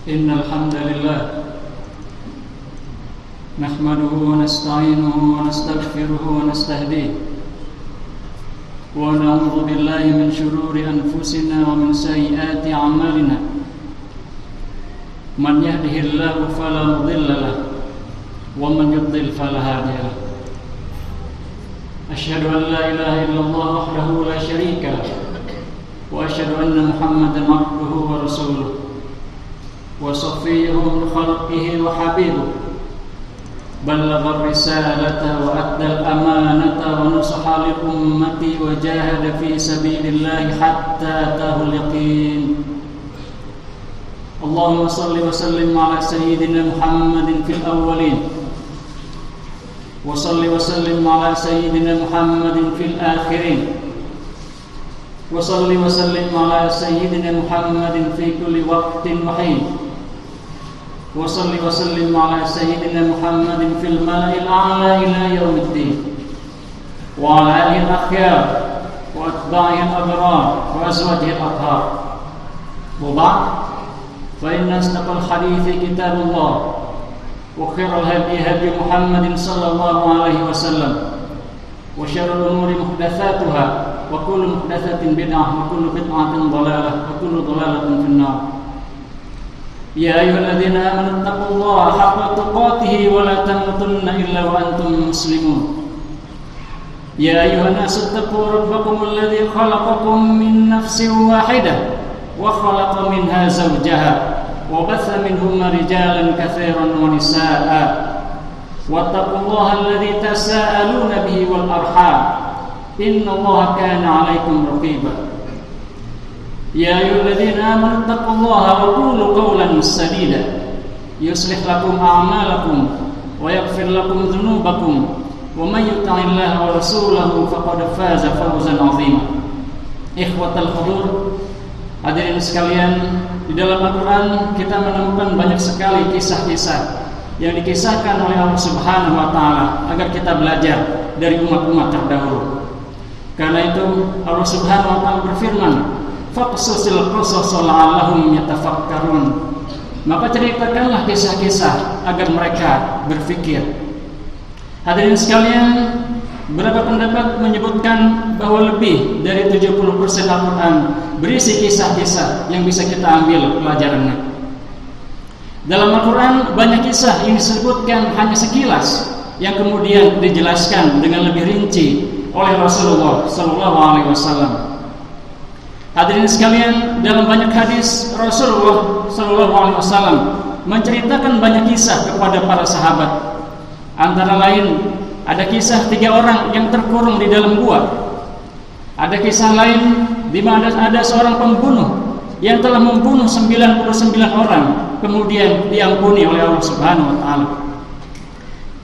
إن الحمد لله نحمده ونستعينه ونستغفره ونستهديه ونعوذ بالله من شرور أنفسنا ومن سيئات أعمالنا من يهده الله فلا مضل له ومن يضلل فلا هادي له أشهد أن لا إله إلا الله وحده لا شريك له وأشهد أن محمدا عبده ورسوله وصفيه من خلقه وحبيبه بلغ الرسالة وأدى الأمانة ونصح لأمة وجاهد في سبيل الله حتى أتاه اليقين اللهم صل وسلم على سيدنا محمد في الأولين وصل وسلم على سيدنا محمد في الآخرين وصل وسلم على سيدنا محمد في كل وقت وحين وصل وسلم على سيدنا محمد في الملأ الأعلى إلى يوم الدين وعلى آله الأخيار وأتباعه الأبرار وأزواجه الأطهار وبعد فإن أصدق الحديث كتاب الله وخير الهدي هدي محمد صلى الله عليه وسلم وشر الأمور محدثاتها وكل محدثة بدعة وكل بدعة ضلالة وكل ضلالة في النار يا أيها الذين آمنوا اتقوا الله حق تقاته ولا تموتن إلا وأنتم مسلمون يا أيها الناس اتقوا ربكم الذي خلقكم من نفس واحدة وخلق منها زوجها وبث منهما رجالا كثيرا ونساء واتقوا الله الذي تساءلون به والأرحام إن الله كان عليكم رقيبا يا أيها الذين آمنوا اتقوا الله وقولوا قولا سديدا يصلح لكم أعمالكم ويغفر لكم ذنوبكم ومن يطع الله ورسوله فقد فاز فوزا عظيما إخوة الحضور hadirin sekalian, di dalam Al-Quran kita menemukan banyak sekali kisah-kisah yang dikisahkan oleh Allah Subhanahu wa Ta'ala agar kita belajar dari umat-umat terdahulu. Karena itu Allah Subhanahu wa Ta'ala berfirman, faqsusil qasasa la'allahum yatafakkarun. Maka ceritakanlah kisah-kisah agar mereka berfikir. Hadirin sekalian, beberapa pendapat menyebutkan bahwa lebih dari 70% Al-Quran berisi kisah-kisah yang bisa kita ambil pelajarannya. Dalam Al-Quran banyak kisah yang disebutkan hanya sekilas, yang kemudian dijelaskan dengan lebih rinci oleh Rasulullah SAW. Hadirin sekalian, dalam banyak hadis Rasulullah SAW menceritakan banyak kisah kepada para sahabat. Antara lain, ada kisah 3 orang yang terkurung di dalam gua. Ada kisah lain di mana ada seorang pembunuh yang telah membunuh 99 orang, kemudian diampuni oleh Allah Subhanahu wa Ta'ala.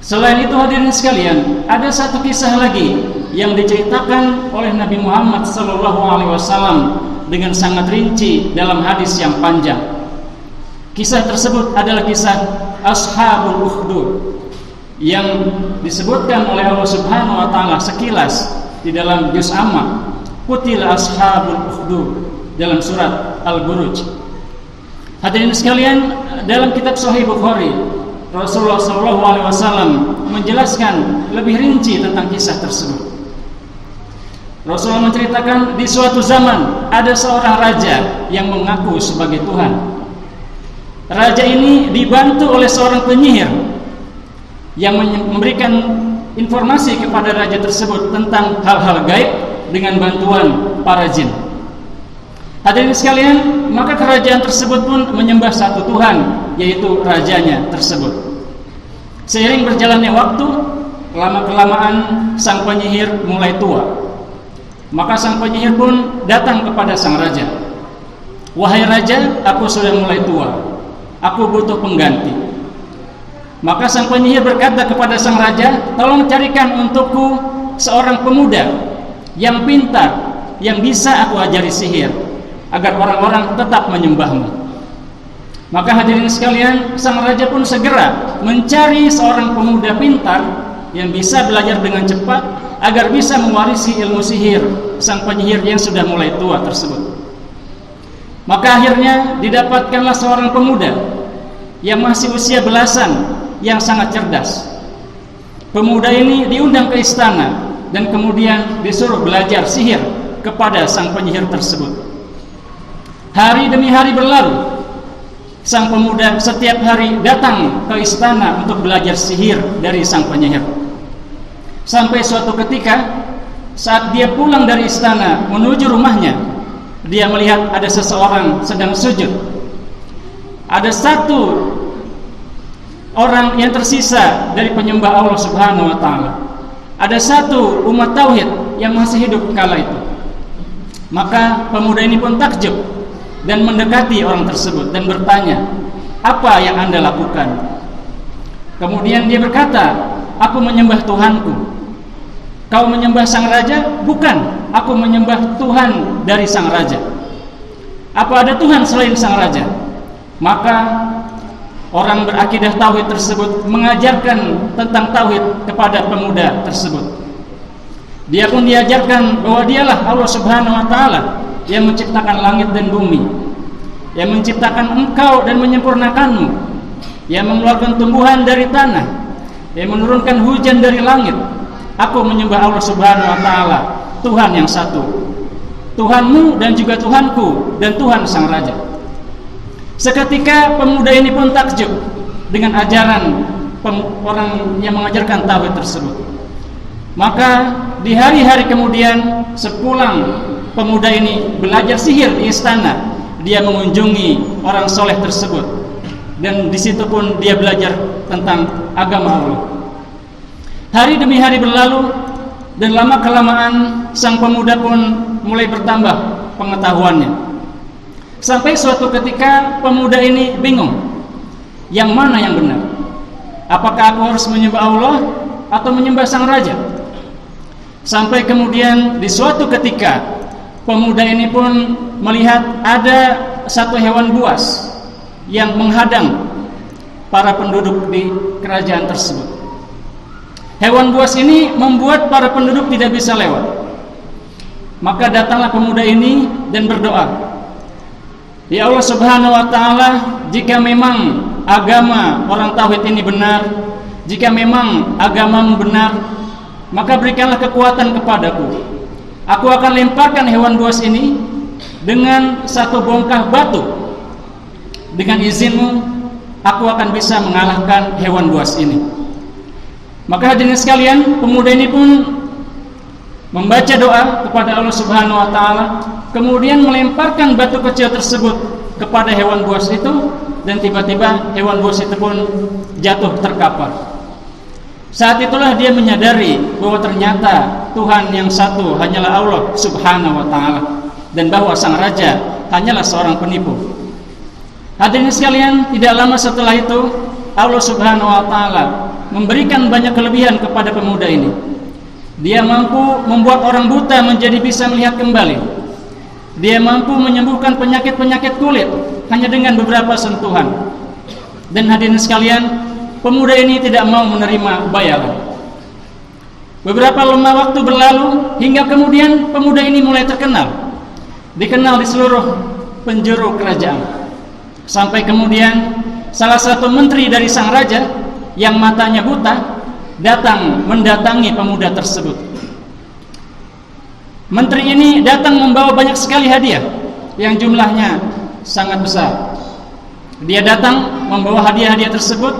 Selain itu hadirin sekalian, ada satu kisah lagi yang diceritakan oleh Nabi Muhammad SAW dengan sangat rinci dalam hadis yang panjang. Kisah tersebut adalah kisah Ashabul Ukhdud yang disebutkan oleh Allah Subhanahu wa Ta'ala sekilas di dalam juz Amma, Qutila Ashabul Ukhdud, dalam surat Al-Buruj. Hadirin sekalian, dalam kitab Sahih Bukhari Rasulullah SAW menjelaskan lebih rinci tentang kisah tersebut. Rasulullah menceritakan di suatu zaman ada seorang raja yang mengaku sebagai Tuhan. Raja ini dibantu oleh seorang penyihir yang memberikan informasi kepada raja tersebut tentang hal-hal gaib dengan bantuan para jin. Hadirin sekalian, maka kerajaan tersebut pun menyembah satu Tuhan, yaitu rajanya tersebut. Seiring berjalannya waktu, lama-kelamaan sang penyihir mulai tua. Maka sang penyihir pun datang kepada sang raja. Wahai raja, aku sudah mulai tua. Aku butuh pengganti. Maka sang penyihir berkata kepada sang raja, tolong carikan untukku seorang pemuda yang pintar, yang bisa aku ajari sihir, agar orang-orang tetap menyembahmu. Maka hadirin sekalian, sang raja pun segera mencari seorang pemuda pintar yang bisa belajar dengan cepat agar bisa mewarisi ilmu sihir sang penyihir yang sudah mulai tua tersebut. Maka akhirnya didapatkanlah seorang pemuda yang masih usia belasan, yang sangat cerdas. Pemuda ini diundang ke istana dan kemudian disuruh belajar sihir kepada sang penyihir tersebut. Hari demi hari berlalu. Sang pemuda setiap hari datang ke istana untuk belajar sihir dari sang penyihir. Sampai suatu ketika, saat dia pulang dari istana menuju rumahnya, dia melihat ada seseorang sedang sujud. Ada satu orang yang tersisa dari penyembah Allah Subhanahu wa ta'ala. Ada satu umat tauhid yang masih hidup kala itu. Maka pemuda ini pun takjub dan mendekati orang tersebut dan bertanya, "Apa yang Anda lakukan?" Kemudian dia berkata, "Aku menyembah Tuhanku." "Kau menyembah sang raja?" "Bukan, aku menyembah Tuhan dari sang raja." "Apa ada Tuhan selain sang raja?" Maka orang berakidah tauhid tersebut mengajarkan tentang tauhid kepada pemuda tersebut. Dia pun diajarkan bahwa dialah Allah Subhanahu wa ta'ala yang menciptakan langit dan bumi, yang menciptakan engkau dan menyempurnakanmu, yang mengeluarkan tumbuhan dari tanah, yang menurunkan hujan dari langit. Aku menyembah Allah Subhanahu wa ta'ala, Tuhan yang satu, Tuhanmu dan juga Tuhanku dan Tuhan sang raja. Seketika pemuda ini pun takjub dengan ajaran orang yang mengajarkan tauhid tersebut. Maka di hari-hari kemudian, sepulang pemuda ini belajar sihir di istana, dia mengunjungi orang soleh tersebut, dan di situ pun dia belajar tentang agama Allah. Hari demi hari berlalu, dan lama kelamaan sang pemuda pun mulai bertambah pengetahuannya. Sampai suatu ketika pemuda ini bingung, yang mana yang benar? Apakah aku harus menyembah Allah atau menyembah sang raja? Sampai kemudian di suatu ketika pemuda ini pun melihat ada satu hewan buas yang menghadang para penduduk di kerajaan tersebut. Hewan buas ini membuat para penduduk tidak bisa lewat. Maka datanglah pemuda ini dan berdoa, "Ya Allah Subhanahu wa ta'ala, jika memang agama orang tauhid ini benar, jika memang agamamu benar, maka berikanlah kekuatan kepadaku. Aku akan lemparkan hewan buas ini dengan satu bongkah batu. Dengan izinmu, aku akan bisa mengalahkan hewan buas ini." Maka hadirin sekalian, pemuda ini pun membaca doa kepada Allah Subhanahu wa ta'ala, kemudian melemparkan batu kecil tersebut kepada hewan buas itu, dan tiba-tiba hewan buas itu pun jatuh terkapar. Saat itulah dia menyadari bahwa ternyata Tuhan yang satu hanyalah Allah Subhanahu wa ta'ala, dan bahwa sang raja hanyalah seorang penipu. Hadirin sekalian, tidak lama setelah itu Allah Subhanahu wa ta'ala memberikan banyak kelebihan kepada pemuda ini. Dia mampu membuat orang buta menjadi bisa melihat kembali. Dia mampu menyembuhkan penyakit-penyakit kulit hanya dengan beberapa sentuhan. Dan hadirin sekalian, pemuda ini tidak mau menerima bayaran. Beberapa lama waktu berlalu hingga kemudian pemuda ini mulai terkenal, dikenal di seluruh penjuru kerajaan. Sampai kemudian salah satu menteri dari sang raja yang matanya buta datang mendatangi pemuda tersebut. Menteri ini datang membawa banyak sekali hadiah yang jumlahnya sangat besar. Dia datang membawa hadiah-hadiah tersebut,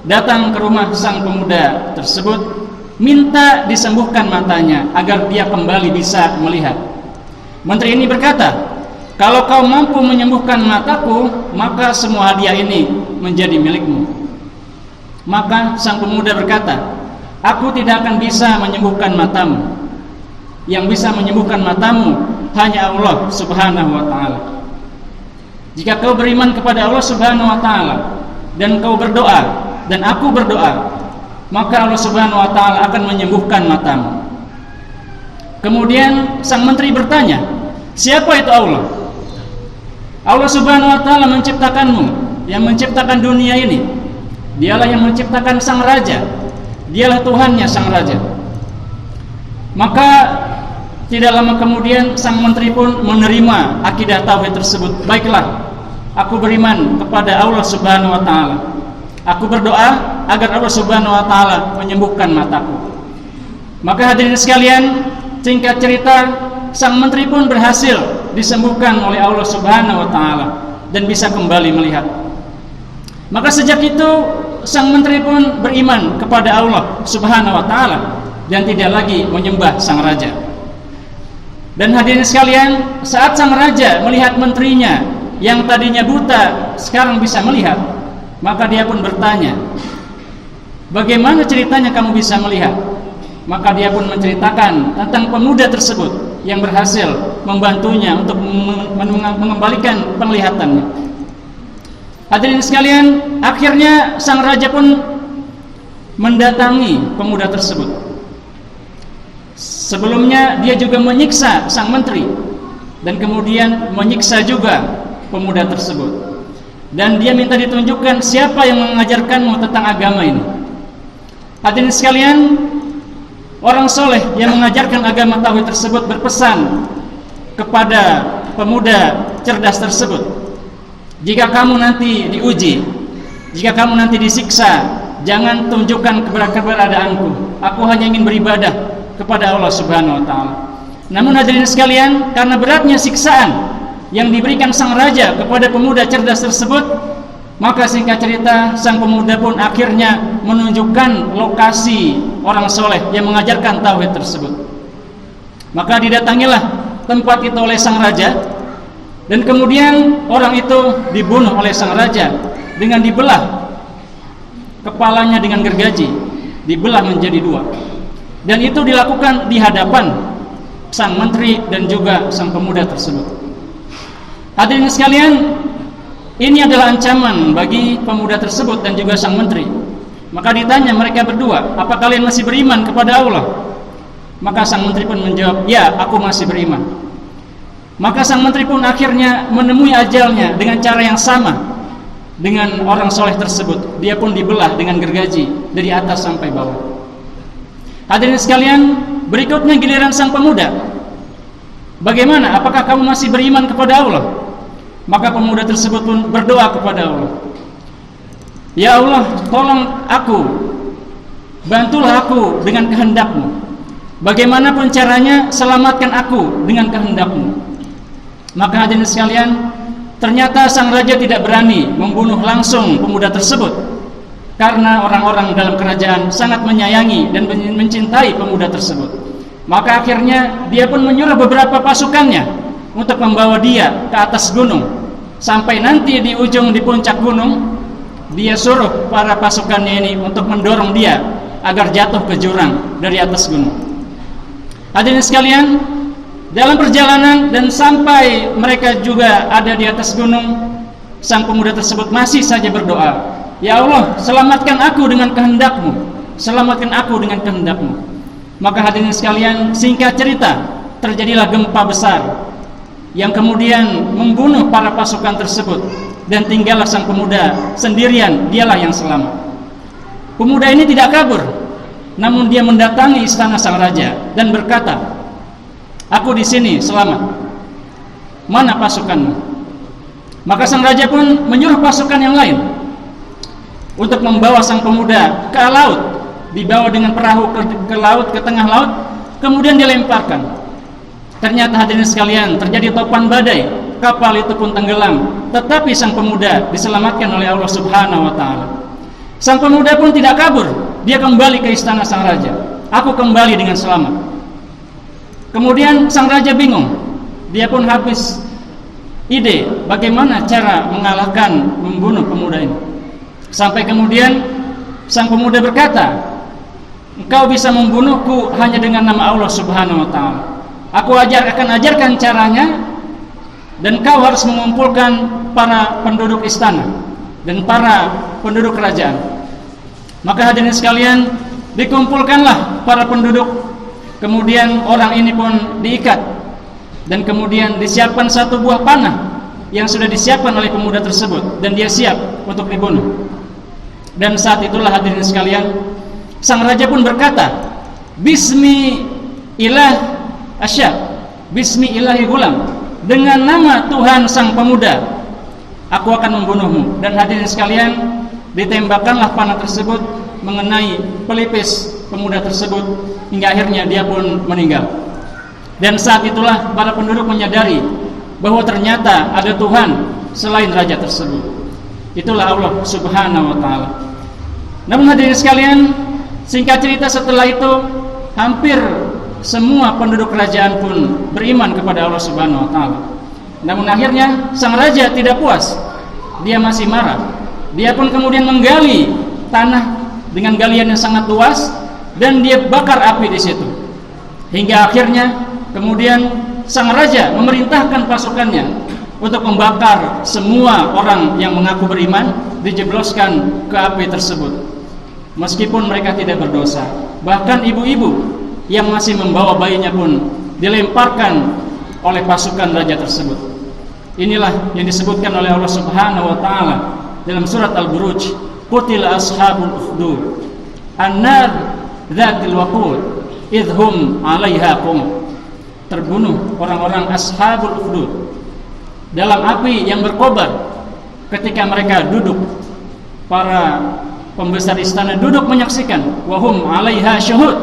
datang ke rumah sang pemuda tersebut, minta disembuhkan matanya agar dia kembali bisa melihat. Menteri ini berkata, "Kalau kau mampu menyembuhkan mataku, maka semua hadiah ini menjadi milikmu." Maka sang pemuda berkata, "Aku tidak akan bisa menyembuhkan matamu. Yang bisa menyembuhkan matamu hanya Allah Subhanahu wa ta'ala. Jika kau beriman kepada Allah Subhanahu wa ta'ala dan kau berdoa dan aku berdoa, maka Allah Subhanahu wa ta'ala akan menyembuhkan matamu." Kemudian sang menteri bertanya, "Siapa itu Allah?" "Allah Subhanahu wa ta'ala menciptakanmu, yang menciptakan dunia ini. Dialah yang menciptakan sang raja. Dialah Tuhannya sang raja." Maka Tidak lama kemudian sang menteri pun menerima akidah tauhid tersebut. Baiklah, aku beriman kepada Allah Subhanahu wa taala. Aku berdoa agar Allah Subhanahu wa taala menyembuhkan mataku. Maka hadirin sekalian, singkat cerita, sang menteri pun berhasil disembuhkan oleh Allah Subhanahu wa taala dan bisa kembali melihat. Maka sejak itu sang menteri pun beriman kepada Allah Subhanahu wa taala dan tidak lagi menyembah sang raja. Dan hadirin sekalian, saat sang raja melihat menterinya yang tadinya buta sekarang bisa melihat, maka dia pun bertanya, bagaimana ceritanya kamu bisa melihat? Maka dia pun menceritakan tentang pemuda tersebut yang berhasil membantunya untuk mengembalikan penglihatannya. Hadirin sekalian, akhirnya sang raja pun mendatangi pemuda tersebut. Sebelumnya dia juga menyiksa sang menteri dan kemudian menyiksa juga pemuda tersebut. Dan dia minta ditunjukkan siapa yang mengajarkanmu tentang agama ini. Hadirin sekalian, orang soleh yang mengajarkan agama tauhid tersebut berpesan kepada pemuda cerdas tersebut, jika kamu nanti diuji, jika kamu nanti disiksa, jangan tunjukkan keberadaanku. Aku hanya ingin beribadah kepada Allah Subhanahu wa taala. Namun hadirin sekalian, karena beratnya siksaan yang diberikan sang raja kepada pemuda cerdas tersebut, maka singkat cerita sang pemuda pun akhirnya menunjukkan lokasi orang soleh yang mengajarkan tauhid tersebut. Maka didatangilah tempat itu oleh sang raja, dan kemudian orang itu dibunuh oleh sang raja dengan dibelah kepalanya dengan gergaji, dibelah menjadi dua. Dan itu dilakukan di hadapan sang menteri dan juga sang pemuda tersebut. Hadirin sekalian, ini adalah ancaman bagi pemuda tersebut dan juga sang menteri. Maka ditanya mereka berdua, apa kalian masih beriman kepada Allah? Maka sang menteri pun menjawab, ya, aku masih beriman. Maka sang menteri pun akhirnya menemui ajalnya dengan cara yang sama dengan orang soleh tersebut. Dia pun dibelah dengan gergaji dari atas sampai bawah. Hadirin sekalian, berikutnya giliran sang pemuda. Bagaimana? Apakah kamu masih beriman kepada Allah? Maka pemuda tersebut pun berdoa kepada Allah. Ya Allah, tolong aku, bantulah aku dengan kehendak-Mu. Bagaimanapun caranya, selamatkan aku dengan kehendak-Mu. Maka hadirin sekalian, ternyata sang raja tidak berani membunuh langsung pemuda tersebut, karena orang-orang dalam kerajaan sangat menyayangi dan mencintai pemuda tersebut. Maka akhirnya dia pun menyuruh beberapa pasukannya untuk membawa dia ke atas gunung. Sampai nanti di ujung di puncak gunung, dia suruh para pasukannya ini untuk mendorong dia agar jatuh ke jurang dari atas gunung. Hadirin sekalian, dalam perjalanan dan sampai mereka juga ada di atas gunung, sang pemuda tersebut masih saja berdoa, ya Allah, selamatkan aku dengan kehendak-Mu, selamatkan aku dengan kehendak-Mu. Maka hadirin sekalian, singkat cerita, terjadilah gempa besar yang kemudian membunuh para pasukan tersebut, dan tinggallah sang pemuda sendirian, dialah yang selamat. Pemuda ini tidak kabur, namun dia mendatangi istana sang raja dan berkata, aku di sini selamat, mana pasukanmu? Maka sang raja pun menyuruh pasukan yang lain untuk membawa sang pemuda ke laut, dibawa dengan perahu ke laut, ke tengah laut, kemudian dilemparkan. Ternyata hadirin sekalian, terjadi topan badai, kapal itu pun tenggelam, tetapi sang pemuda diselamatkan oleh Allah Subhanahu wa taala. Sang pemuda pun tidak kabur, dia kembali ke istana sang raja. Aku kembali dengan selamat. Kemudian sang raja bingung, dia pun habis ide bagaimana cara mengalahkan, membunuh pemuda ini. Sampai kemudian sang pemuda berkata, engkau bisa membunuhku hanya dengan nama Allah Subhanahu wa taala. Aku akan ajarkan caranya, dan kau harus mengumpulkan para penduduk istana dan para penduduk kerajaan. Maka hadirin sekalian, dikumpulkanlah para penduduk. Kemudian orang ini pun diikat, dan kemudian disiapkan satu buah panah yang sudah disiapkan oleh pemuda tersebut, dan dia siap untuk dibunuh. Dan saat itulah hadirin sekalian, sang raja pun berkata, Bismi ilah asyab bismi ilahi gulam, dengan nama Tuhan sang pemuda aku akan membunuhmu. Dan hadirin sekalian, ditembakkanlah panah tersebut mengenai pelipis pemuda tersebut hingga akhirnya dia pun meninggal. Dan saat itulah para penduduk menyadari bahwa ternyata ada Tuhan selain raja tersebut. Itulah Allah Subhanahu wa taala. Namun hadirin sekalian, singkat cerita setelah itu hampir semua penduduk kerajaan pun beriman kepada Allah Subhanahu wa taala. Namun akhirnya sang raja tidak puas. Dia masih marah. Dia pun kemudian menggali tanah dengan galian yang sangat luas dan dia bakar api di situ. Hingga akhirnya kemudian sang raja memerintahkan pasukannya untuk membakar semua orang yang mengaku beriman, dijebloskan ke api tersebut. Meskipun mereka tidak berdosa. Bahkan ibu-ibu yang masih membawa bayinya pun dilemparkan oleh pasukan raja tersebut. Inilah yang disebutkan oleh Allah Subhanahu wa taala dalam surat Al-Buruj, qutila ashabul ukhdud annar dzatil waqud idhum 'alaiha qum. Terbunuh orang-orang ashabul ukhdud dalam api yang berkobar ketika mereka duduk. Para pembesar istana duduk menyaksikan, wahum 'alaiha syuhud,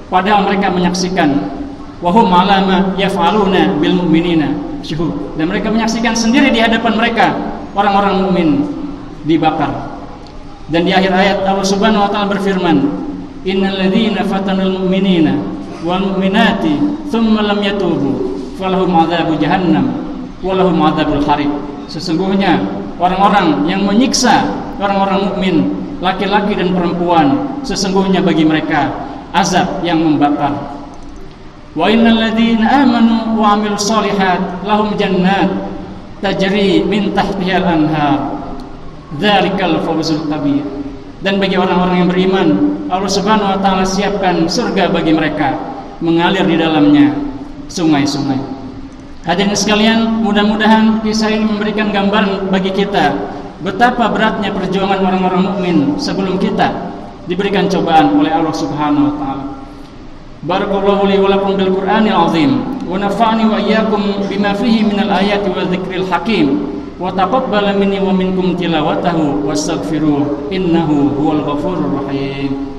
padahal mereka menyaksikan, wahum 'ala ma yaf'aluna bil mu'minina syuhud, dan mereka menyaksikan sendiri di hadapan mereka orang-orang mukmin dibakar. Dan di akhir ayat Allah Subhanahu wa taala berfirman, innal ladzina fatanul mu'minina wal mu'minati tsumma lam yatubu falahum 'adzabu jahannam wa lahum 'adzabul hariq. Sesungguhnya orang-orang yang menyiksa orang-orang mukmin, laki-laki dan perempuan, sesungguhnya bagi mereka azab yang membakar. Wa innal ladzina amanu wa 'amilus shalihat lahum jannat tajri min tahtihal anhar dzalikal fawzul kabir. Dan bagi orang-orang yang beriman, Allah Subhanahu wa taala siapkan surga bagi mereka, mengalir di dalamnya sungai-sungai. Hadirin sekalian, mudah-mudahan kisah ini memberikan gambaran bagi kita betapa beratnya perjuangan orang-orang mukmin sebelum kita diberikan cobaan oleh Allah Subhanahu wa taala. Barakallahu li wa lakum bil Qur'anil azim wa nafa'ani wa iyyakum bima fihi minal ayati wa dzikril hakim. Wa taqabbala minni wa minkum tilawatahu wastaghfiruh innahu huwal ghafurur rahim.